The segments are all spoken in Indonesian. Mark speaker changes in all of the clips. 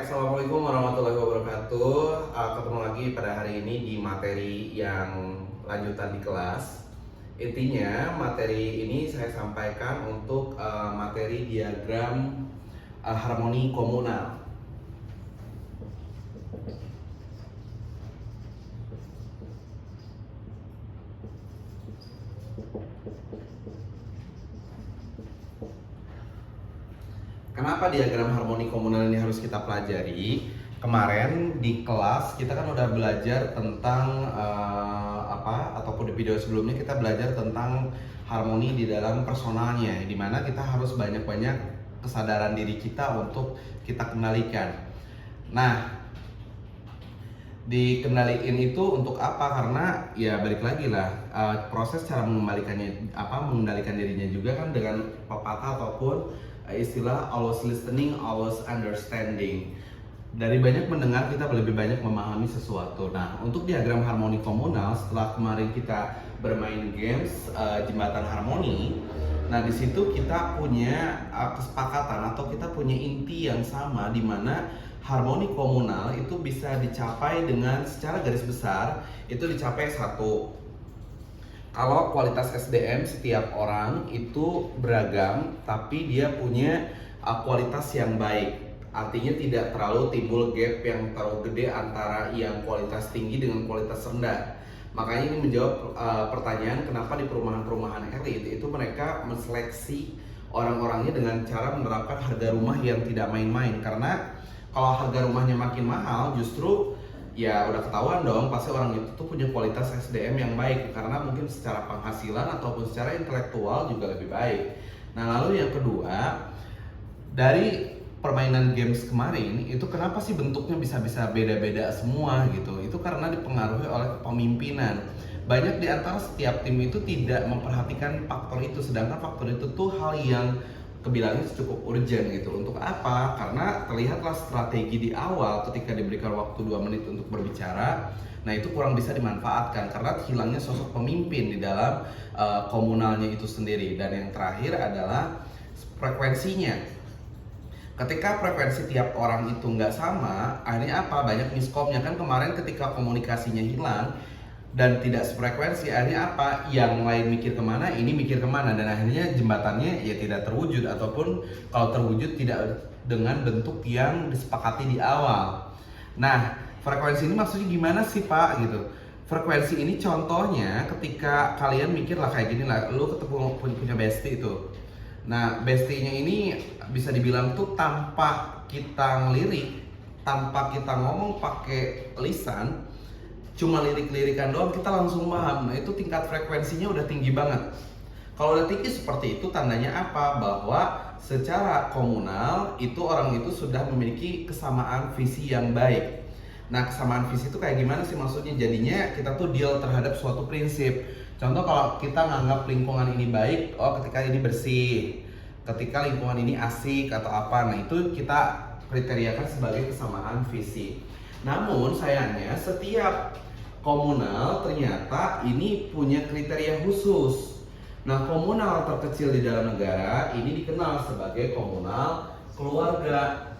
Speaker 1: Assalamualaikum warahmatullahi wabarakatuh. Ketemu lagi pada hari ini di materi yang lanjutan di kelas. Intinya materi ini saya sampaikan untuk materi diagram harmoni komunal. Kenapa diagram harmoni komunal ini harus kita pelajari? Kemarin di kelas kita kan udah belajar tentang ataupun di video sebelumnya kita belajar tentang harmoni di dalam personalnya, dimana kita harus banyak-banyak kesadaran diri kita untuk kita kendalikan. Nah, dikendaliin itu untuk apa? Karena ya balik lagi lah, proses cara mengendalikan dirinya juga kan dengan pepatah ataupun istilah always listening, always understanding. Dari banyak mendengar kita lebih banyak memahami sesuatu. Nah, untuk diagram harmoni komunal, setelah kemarin kita bermain games jembatan harmoni, nah di situ kita punya kesepakatan atau kita punya inti yang sama, di mana harmoni komunal itu bisa dicapai dengan secara garis besar itu dicapai satu, kalau kualitas SDM setiap orang itu beragam tapi dia punya kualitas yang baik. Artinya tidak terlalu timbul gap yang terlalu gede antara yang kualitas tinggi dengan kualitas rendah. Makanya ini menjawab pertanyaan kenapa di perumahan-perumahan elit itu mereka menseleksi orang-orangnya dengan cara menerapkan harga rumah yang tidak main-main. Karena kalau harga rumahnya makin mahal, justru ya udah ketahuan dong pasti orang itu tuh punya kualitas SDM yang baik, karena mungkin secara penghasilan ataupun secara intelektual juga lebih baik. Nah, lalu yang kedua, dari permainan games kemarin itu kenapa sih bentuknya bisa-bisa beda-beda semua gitu? Itu karena dipengaruhi oleh kepemimpinan. Banyak di antara setiap tim itu tidak memperhatikan faktor itu, sedangkan faktor itu tuh hal yang kebilangnya cukup urgent gitu. Untuk apa? Karena terlihatlah strategi di awal ketika diberikan waktu 2 menit untuk berbicara, nah itu kurang bisa dimanfaatkan karena hilangnya sosok pemimpin di dalam komunalnya itu sendiri. Dan yang terakhir adalah frekuensinya. Ketika frekuensi tiap orang itu nggak sama, akhirnya apa? Banyak miskomnya kan kemarin ketika komunikasinya hilang dan tidak sefrekuensi, akhirnya apa? Yang lain mikir kemana, ini mikir kemana, dan akhirnya jembatannya ya tidak terwujud, ataupun kalau terwujud tidak dengan bentuk yang disepakati di awal. Nah, frekuensi ini maksudnya gimana sih Pak gitu? Frekuensi ini contohnya ketika kalian mikir lah kayak gini lah, lu ketemu punya bestie itu. Nah, bestie-nya ini bisa dibilang tuh tanpa kita ngelirik, tanpa kita ngomong pakai lisan, cuma lirik-lirikan doang kita langsung paham. Nah, itu tingkat frekuensinya udah tinggi banget. Kalau udah tinggi seperti itu tandanya apa? Bahwa secara komunal itu orang itu sudah memiliki kesamaan visi yang baik. Nah, kesamaan visi itu kayak gimana sih maksudnya? Jadinya kita tuh deal terhadap suatu prinsip. Contoh kalau kita nganggap lingkungan ini baik, oh ketika ini bersih, ketika lingkungan ini asik atau apa, nah itu kita kriteriakan sebagai kesamaan visi. Namun sayangnya setiap komunal ternyata ini punya kriteria khusus. Nah, komunal terkecil di dalam negara ini dikenal sebagai komunal keluarga.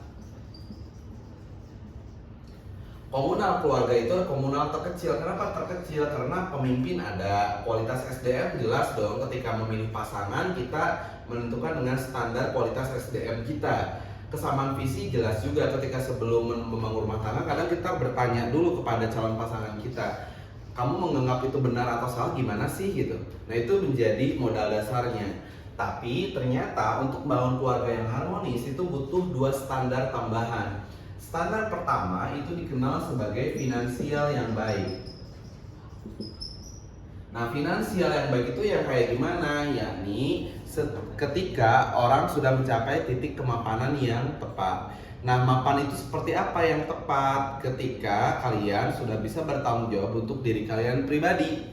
Speaker 1: Komunal keluarga itu komunal terkecil. Kenapa terkecil? Karena pemimpin ada, kualitas SDM jelas dong. Ketika memilih pasangan kita menentukan dengan standar kualitas SDM kita. Kesamaan visi jelas juga ketika sebelum membangun rumah tangga kadang kita bertanya dulu kepada calon pasangan kita, kamu menganggap itu benar atau salah, gimana sih gitu. Nah, itu menjadi modal dasarnya. Tapi ternyata untuk membangun keluarga yang harmonis itu butuh 2 standar tambahan. Standar pertama itu dikenal sebagai finansial yang baik. Nah, finansial yang baik itu yang kayak gimana? Yakni ketika orang sudah mencapai titik kemapanan yang tepat. Nah, mapan itu seperti apa yang tepat? Ketika kalian sudah bisa bertanggung jawab untuk diri kalian pribadi.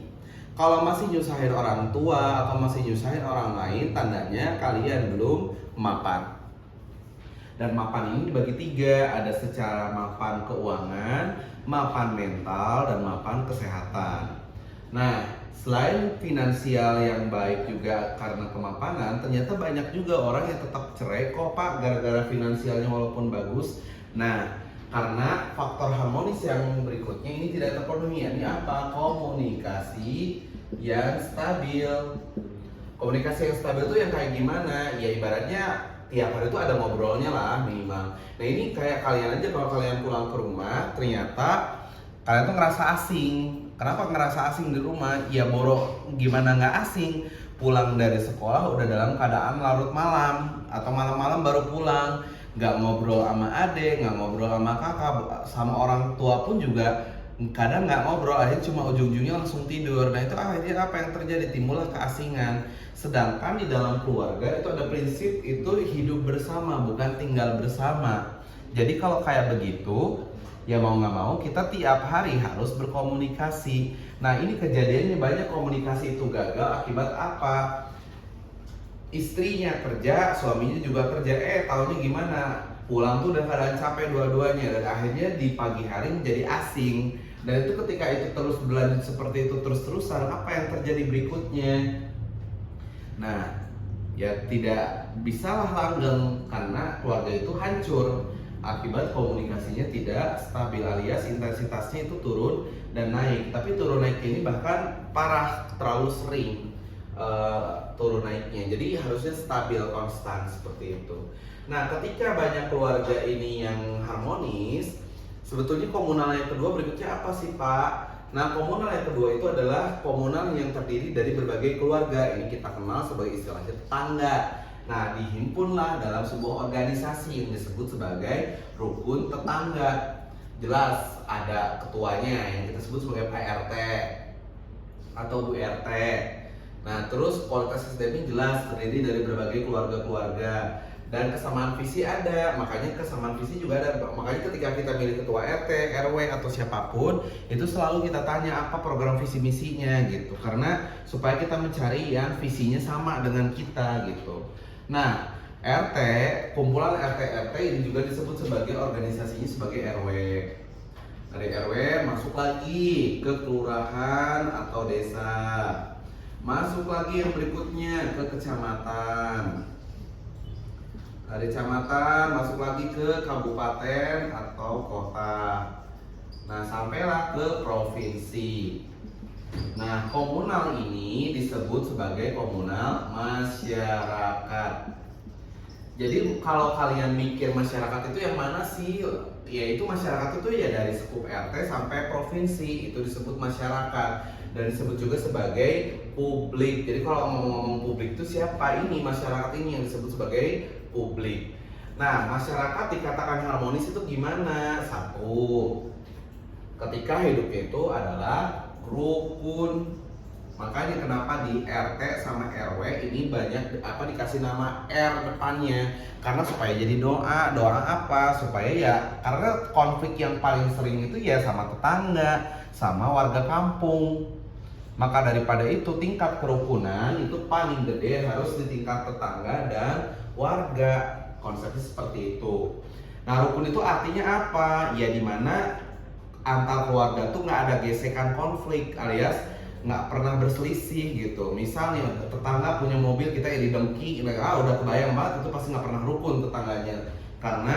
Speaker 1: Kalau masih nyusahin orang tua atau masih nyusahin orang lain, tandanya kalian belum mapan. Dan mapan ini dibagi 3, ada secara mapan keuangan, mapan mental, dan mapan kesehatan. Nah, selain finansial yang baik juga karena kemapanan, ternyata banyak juga orang yang tetap cerai kok Pak, gara-gara finansialnya walaupun bagus, Nah, karena faktor harmonis yang berikutnya ini tidak terpenuhi, ini apa? Komunikasi yang stabil. Komunikasi yang stabil itu yang kayak gimana? Ya ibaratnya tiap hari itu ada ngobrolnya lah minimal. Nah ini kayak kalian aja kalau kalian pulang ke rumah, ternyata kalian tuh ngerasa asing. Kenapa ngerasa asing di rumah? Ya boro gimana nggak asing? Pulang dari sekolah udah dalam keadaan larut malam atau malam-malam baru pulang, nggak ngobrol sama adik, nggak ngobrol sama kakak, sama orang tua pun juga kadang nggak ngobrol, akhirnya cuma ujung-ujungnya langsung tidur. Nah itu akhirnya apa yang terjadi? Timbullah keasingan. Sedangkan di dalam keluarga itu ada prinsip itu hidup bersama bukan tinggal bersama. Jadi kalau kayak begitu ya mau nggak mau kita tiap hari harus berkomunikasi. Nah ini kejadiannya banyak komunikasi itu gagal akibat apa? Istrinya kerja, suaminya juga kerja, tahunya gimana? Pulang tuh udah keadaan capek dua-duanya dan akhirnya di pagi hari menjadi asing. Dan itu ketika itu terus berlanjut seperti itu terus-terusan, apa yang terjadi berikutnya? Nah, ya tidak bisalah langgeng karena keluarga itu hancur akibat komunikasinya tidak stabil alias intensitasnya itu turun dan naik. Tapi turun naik ini bahkan parah, terlalu sering turun naiknya. Jadi harusnya stabil konstan seperti itu. Nah, ketika banyak keluarga ini yang harmonis, sebetulnya komunal yang kedua berikutnya apa sih Pak? Nah, komunal yang kedua itu adalah komunal yang terdiri dari berbagai keluarga. Ini kita kenal sebagai istilahnya tetangga. Nah, dihimpunlah dalam sebuah organisasi yang disebut sebagai rukun tetangga. Jelas ada ketuanya yang kita sebut sebagai Pak RT atau Bu RT. Nah, terus kualitas SDM jelas terdiri dari berbagai keluarga-keluarga. Dan kesamaan visi ada, makanya kesamaan visi juga ada. Makanya ketika kita milih ketua RT, RW atau siapapun, itu selalu kita tanya apa program visi misinya gitu. Karena supaya kita mencari yang visinya sama dengan kita gitu. Nah, RT, kumpulan RT-RT ini juga disebut sebagai organisasinya sebagai RW. Dari RW masuk lagi ke kelurahan atau desa. Masuk lagi yang berikutnya ke kecamatan. Dari kecamatan masuk lagi ke kabupaten atau kota. Nah, sampailah ke provinsi. Nah, komunal ini disebut sebagai komunal masyarakat. Jadi kalau kalian mikir masyarakat itu yang mana sih? Yaitu masyarakat itu ya dari skup RT sampai provinsi, itu disebut masyarakat. Dan disebut juga sebagai publik. Jadi kalau ngomong-ngomong publik itu siapa? Ini masyarakat ini yang disebut sebagai publik. Nah, masyarakat dikatakan harmonis itu gimana? Satu, ketika hidupnya itu adalah rukun. Makanya kenapa di RT sama RW ini banyak dikasih nama R depannya, karena supaya jadi doa apa? Supaya ya karena konflik yang paling sering itu ya sama tetangga, sama warga kampung. Maka daripada itu tingkat kerukunan itu paling gede harus di tingkat tetangga dan warga. Konsepnya seperti itu. Nah, rukun itu artinya apa? Ya dimana antar keluarga tuh nggak ada gesekan konflik alias nggak pernah berselisih gitu. Misalnya tetangga punya mobil, kita ya didengki, udah kebayang banget itu pasti nggak pernah rukun tetangganya karena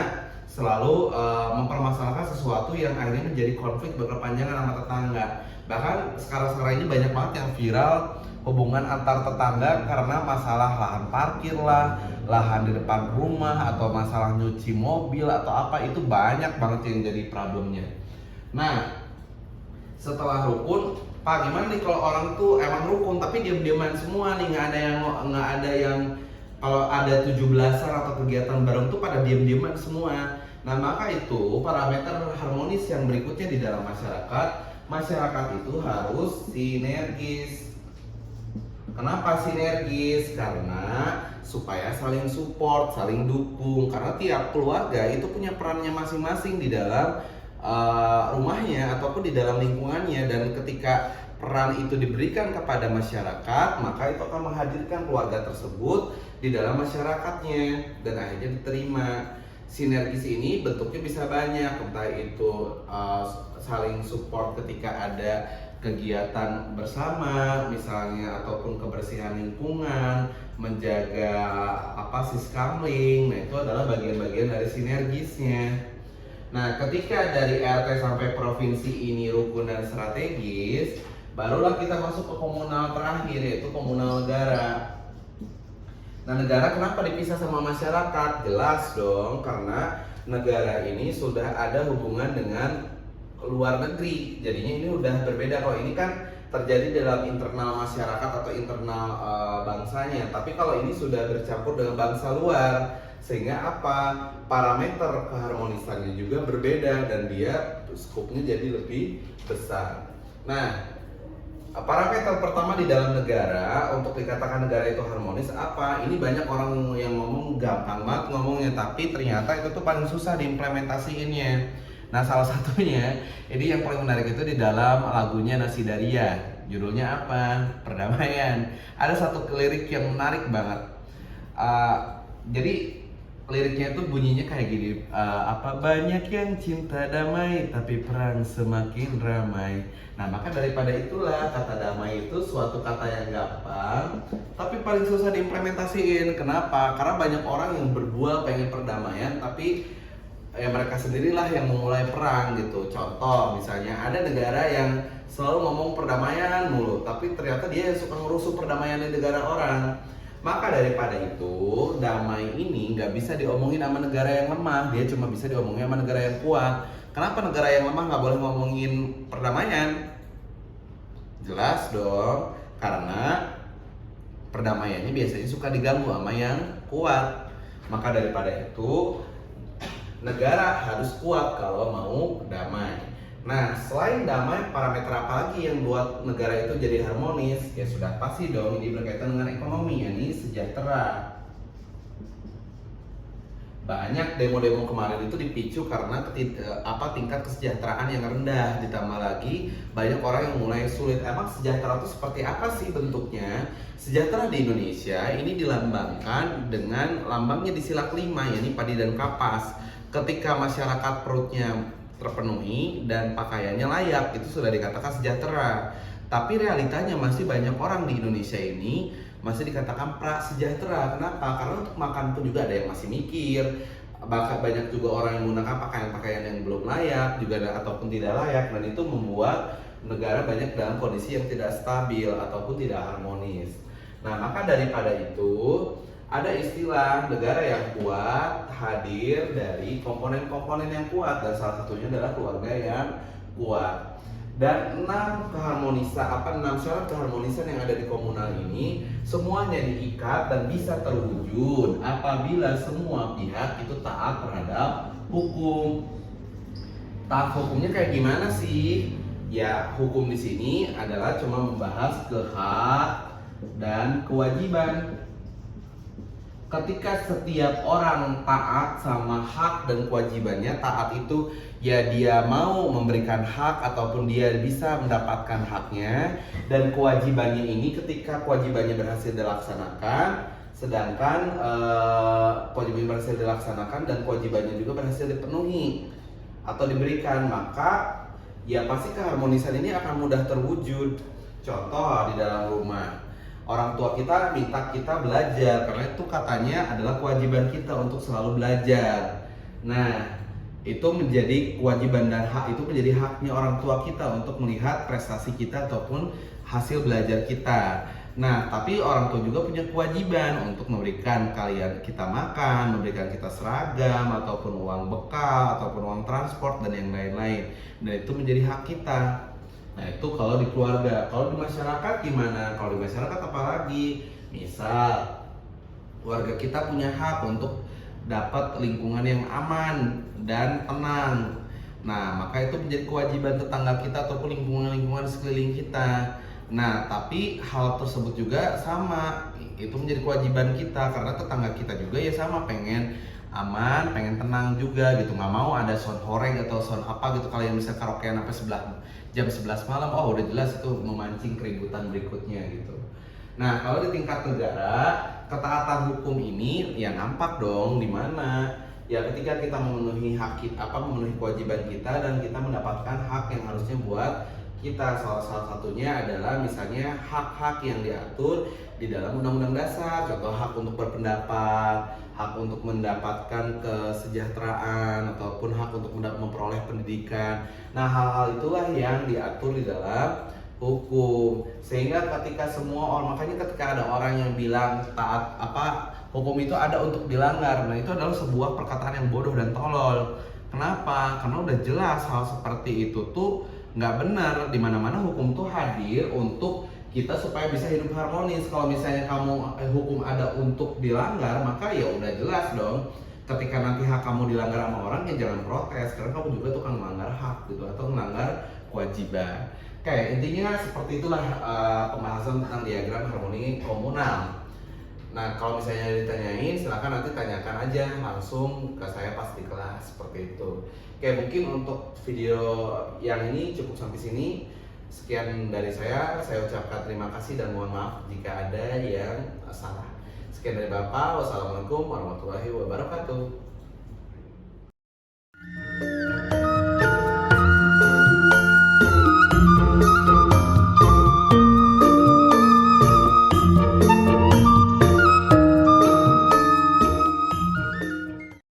Speaker 1: selalu mempermasalahkan sesuatu yang akhirnya menjadi konflik berkepanjangan sama tetangga. Bahkan sekarang ini banyak banget yang viral hubungan antar tetangga karena masalah lahan parkir lah, lahan di depan rumah, atau masalah nyuci mobil atau apa, itu banyak banget yang jadi problemnya. Nah, setelah rukun, Pak gimana nih kalau orang tuh emang rukun tapi diam-diaman semua nih, nggak ada yang kalau ada 17-an atau kegiatan bareng tuh pada diam-diaman semua. Nah, maka itu parameter harmonis yang berikutnya di dalam masyarakat itu harus sinergis. Kenapa sinergis? Karena supaya saling support, saling dukung. Karena tiap keluarga itu punya perannya masing-masing di dalam rumahnya ataupun di dalam lingkungannya, dan ketika peran itu diberikan kepada masyarakat, maka itu akan menghadirkan keluarga tersebut di dalam masyarakatnya dan akhirnya diterima. Sinergis ini bentuknya bisa banyak, entah itu saling support ketika ada kegiatan bersama misalnya, ataupun kebersihan lingkungan, menjaga siskamling. Nah, itu adalah bagian-bagian dari sinergisnya. Nah, ketika dari RT sampai provinsi ini rukun dan strategis, barulah kita masuk ke komunal terakhir, yaitu komunal negara. Nah, negara kenapa dipisah sama masyarakat? Jelas dong, karena negara ini sudah ada hubungan dengan luar negeri. Jadinya ini udah berbeda. Kalau ini kan terjadi dalam internal masyarakat atau internal bangsanya. Tapi kalau ini sudah bercampur dengan bangsa luar, sehingga apa? Parameter keharmonisannya juga berbeda dan dia skupnya jadi lebih besar. Nah, parameter pertama di dalam negara untuk dikatakan negara itu harmonis apa? Ini banyak orang yang ngomong gampang banget ngomongnya, tapi ternyata itu tuh paling susah diimplementasiinnya. Nah, salah satunya ini yang paling menarik itu di dalam lagunya Nasi Daria. Judulnya apa? Perdamaian. Ada satu lirik yang menarik banget. Jadi liriknya itu bunyinya kayak gini, banyak yang cinta damai tapi perang semakin ramai. Nah, maka daripada itulah kata damai itu suatu kata yang gampang tapi paling susah diimplementasiin. Kenapa? Karena banyak orang yang berbual pengen perdamaian tapi ya mereka sendirilah yang memulai perang gitu. Contoh misalnya ada negara yang selalu ngomong perdamaian mulu tapi ternyata dia suka ngerusuh perdamaian di negara orang. Maka daripada itu, damai ini nggak bisa diomongin sama negara yang lemah, dia cuma bisa diomongin sama negara yang kuat. Kenapa negara yang lemah nggak boleh ngomongin perdamaian? Jelas dong, karena perdamaiannya biasanya suka diganggu sama yang kuat. Maka daripada itu, negara harus kuat kalau mau damai. Nah, selain damai, parameter apa lagi yang buat negara itu jadi harmonis? Ya sudah pasti dong, ini berkaitan dengan ekonomi, yakni sejahtera. Banyak demo-demo kemarin itu dipicu karena tingkat kesejahteraan yang rendah, ditambah lagi banyak orang yang mulai sulit. Emang sejahtera itu seperti apa sih bentuknya? Sejahtera di Indonesia ini dilambangkan dengan lambangnya di sila kelima, yakni padi dan kapas. Ketika masyarakat perutnya terpenuhi dan pakaiannya layak, itu sudah dikatakan sejahtera. Tapi realitanya masih banyak orang di Indonesia ini masih dikatakan prasejahtera. Kenapa? Karena untuk makan pun juga ada yang masih mikir. Bahkan banyak juga orang yang menggunakan pakaian-pakaian yang belum layak juga ataupun tidak layak, dan itu membuat negara banyak dalam kondisi yang tidak stabil ataupun tidak harmonis. Nah, maka daripada itu ada istilah negara yang kuat hadir dari komponen-komponen yang kuat, dan salah satunya adalah keluarga yang kuat. Dan 6 syarat keharmonisan yang ada di komunal ini semuanya diikat dan bisa terwujud apabila semua pihak itu taat terhadap hukum. Taat hukumnya kayak gimana sih? Ya, hukum di sini adalah cuma membahas hak dan kewajiban. Ketika setiap orang taat sama hak dan kewajibannya, taat itu ya dia mau memberikan hak ataupun dia bisa mendapatkan haknya, dan kewajibannya ini ketika kewajibannya berhasil dilaksanakan, sedangkan kewajibannya berhasil dilaksanakan dan kewajibannya juga berhasil dipenuhi atau diberikan, maka ya pasti keharmonisan ini akan mudah terwujud. Contoh di dalam rumah, orang tua kita minta kita belajar karena itu katanya adalah kewajiban kita untuk selalu belajar. Nah, itu menjadi kewajiban dan hak, itu menjadi haknya orang tua kita untuk melihat prestasi kita ataupun hasil belajar kita. Nah, tapi orang tua juga punya kewajiban untuk memberikan kita makan, memberikan kita seragam ataupun uang bekal ataupun uang transport dan yang lain-lain. Dan itu menjadi hak kita. Nah, itu kalau di keluarga. Kalau di masyarakat gimana? Kalau di masyarakat apalagi? Misal keluarga kita punya hak untuk dapat lingkungan yang aman dan tenang. Nah, maka itu menjadi kewajiban tetangga kita ataupun lingkungan-lingkungan sekeliling kita. Nah, tapi hal tersebut juga sama, itu menjadi kewajiban kita karena tetangga kita juga ya sama, pengen aman, pengen tenang juga gitu. Nggak mau ada sound horeng atau sound apa gitu. Kalau yang bisa karaokean sampai jam 11 malam, oh udah jelas itu memancing keributan berikutnya gitu. Nah, kalau di tingkat negara, ketaatan hukum ini ya nampak dong di mana ya ketika kita memenuhi hak kita, memenuhi kewajiban kita dan kita mendapatkan hak yang harusnya buat kita. Salah satunya adalah misalnya hak-hak yang diatur di dalam Undang-Undang Dasar, contoh hak untuk berpendapat, hak untuk mendapatkan kesejahteraan, ataupun hak untuk memperoleh pendidikan. Nah, hal-hal itulah yang diatur di dalam hukum. Sehingga ketika semua orang, makanya ketika ada orang yang bilang taat hukum itu ada untuk dilanggar, nah itu adalah sebuah perkataan yang bodoh dan tolol. Kenapa? Karena udah jelas hal seperti itu tuh nggak benar. Di mana-mana hukum tuh hadir untuk kita supaya bisa hidup harmonis. Kalau misalnya kamu hukum ada untuk dilanggar, maka ya udah jelas dong. Ketika nanti hak kamu dilanggar sama orang, ya jangan protes, karena kamu juga tuh kan melanggar hak gitu, atau melanggar kewajiban. Kayak intinya seperti itulah pembahasan tentang diagram harmoni komunal. Nah, kalau misalnya ditanyain, silakan nanti tanyakan aja langsung ke saya pas di kelas, seperti itu. Oke, mungkin untuk video yang ini cukup sampai sini. Sekian dari saya ucapkan terima kasih dan mohon maaf jika ada yang salah. Sekian dari Bapak, wassalamualaikum warahmatullahi wabarakatuh.